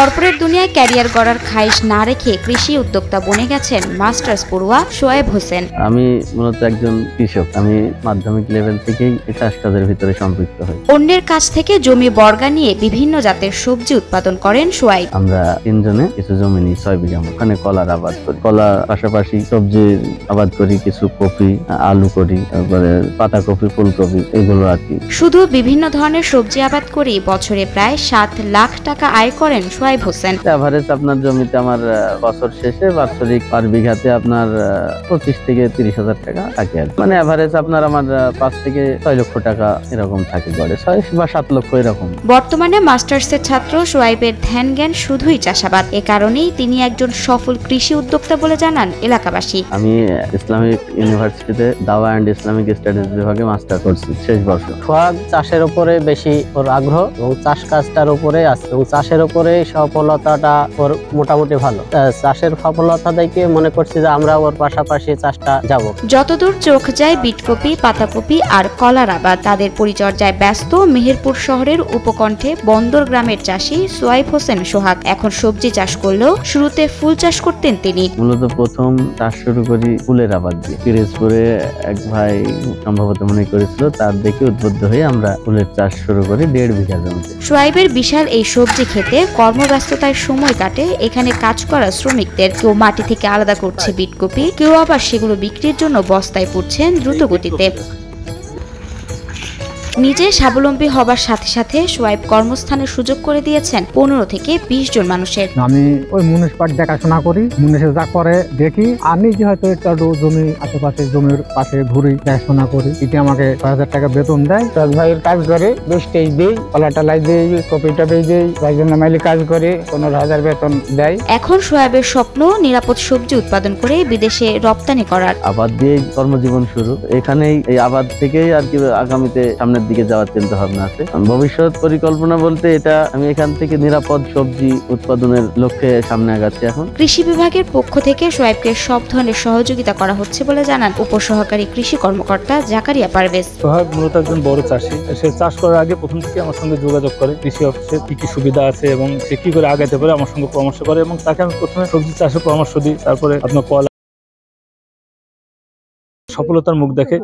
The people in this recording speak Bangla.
কর্পোরেট দুনিয়ায় ক্যারিয়ার গড়ার খাইশ না রেখে কৃষি উদ্যোক্তা বনে গেছেন মাস্টার্স পড়ুয়া শোয়েব হোসেন। আমি মূলত একজন কৃষক। আমি মাধ্যমিক লেভেল থেকেই চাষ কাজের ভিতরে সম্পৃক্ত হই। অন্যের কাছ থেকে জমি বর্গা নিয়ে বিভিন্ন জাতের সবজি উৎপাদন করেন শোয়েব। আমরা তিনজনে কিছু জমি নিই 6 বিঘা, ওখানে কলার আবাদ করি। কলার পাশাপাশি সবজির আবাদ করি, কিছু কপি, আলু করি, তারপরে পাতাকপি, ফুলকপি, এগুলো আর কি। শুধু বিভিন্ন ধরনের সবজি আবাদ করি বছরে প্রায় 7 লাখ টাকা আয় করেন শোয়েব হোসেন। এভারেজ আপনার জমিতে আমার বছর শেষে বাৎসরিক পার বিঘাতে আপনার 25 থেকে 30 হাজার টাকা থাকে। মানে এভারেজ আপনার আমার 5 থেকে 6 লক্ষ টাকা এরকম থাকে, গড়ে 6 বা 7 লক্ষ এরকম। বর্তমানে মাস্টার্সের ছাত্র শোয়েবের ধ্যান জ্ঞান শুধুই চাষাবাদ। এ কারণেই তিনি একজন সফল কৃষি উদ্যোক্তা বলে জানান এলাকাবাসী। আমি ইসলামিক ইউনিভার্সিটিতে দাওয়া এন্ড ইসলামিক স্টাডিজ বিভাগে মাস্টার করছি শেষ বর্ষ। সোহাগ চাষের উপরে বেশি ওর আগ্রহ এবং চাষ কাজটার উপরে আছে এবং চাষের উপরে সফলতাটা ওর মোটামুটি ভালো। চাষের সফলতা দেখে মনে করছি যে আমরা ওর পাশাপাশি চাষটা যাব। যতদূর চোখ যায় বিটকপি, পাতাকপি আর কলার আবাদ। তাদের পরিচর্যায় ব্যস্ত মেহেরপুর শহরের উপকণ্ঠে বন্দর গ্রামের চাষী শোয়েব হোসেন সোহাগ। এখন সবজি চাষ করলেও শুরুতে ফুল চাষ করতেন তিনি। মূলত প্রথম চাষ শুরু করি ফুলের আবাদ দিয়ে। পিরোজপুরে এক ভাই সম্ভবত মনে করেছিল, তার দেখে উদ্বুদ্ধ হয়ে আমরা ফুলের চাষ শুরু করি 1.5 বিঘা জমিতে। শোয়েবের বিশাল এই সবজি খেতে কর্মব্যস্ততায় সময় কাটে এখানে কাজ করা শ্রমিকদের। কেউ মাটি থেকে আলাদা করছে বিটকপি, কেউ আবার সেগুলো বিক্রির জন্য বস্তায় পুরছেন দ্রুত গতিতে। নিজে স্বাবলম্বী হবার সাথে সাথে শোয়েব কর্মস্থানের সুযোগ করে দিয়েছেন 15 থেকে 20 জন মানুষের। আমি ওই মুনিশপাট দেখাশোনা করি, মুনিশে যা করে দেখি, আর নিজে হয়তো একটু জমি আশেপাশে জমির পাশে ঘুরি, দেখাশোনা করি। এটি আমাকে 6,000 টাকা বেতন দেয়। ভাইয়ের কাজ করে, বেস্টেজ দিই, কলাটা লাই দিই, কপিটা বেচ দিই, ভাইজন মাইলি কাজ করে 15,000 বেতন দেয়। এখন শোয়েবের স্বপ্ন নিরাপদ সবজি উৎপাদন করে বিদেশে রপ্তানি করার। আবাদ দিয়ে কর্মজীবন শুরু। এখানেই এই আবাদ থেকেই আর কি আগামীতে সামনের দিকে যাওয়ার চিন্তা ভাবনা আছে। ভবিষ্যৎ পরিকল্পনা বলতে এটা আমি এখান থেকে নিরাপদ সবজি উৎপাদনের লক্ষ্যে সামনে আগাচ্ছি। এখন কৃষি বিভাগের পক্ষ থেকে শোয়েবকে সব ধরনের সহযোগিতা করা হচ্ছে বলে জানান উপসহকারী কৃষি কর্মকর্তা জাকারিয়া পারভেজ। সোহাগ মূলত একজন বড় চাষী। সে চাষ করার আগে প্রথম থেকে আমার সঙ্গে যোগাযোগ করে কৃষি অফিসে কি কি সুবিধা আছে এবং সে কি করে আগাতে পারে আমার সঙ্গে পরামর্শ করে এবং তাকে আমি প্রথমে সবজি চাষের পরামর্শ দিই। তারপরে আপনার কলা সফলতার মুখ দেখে।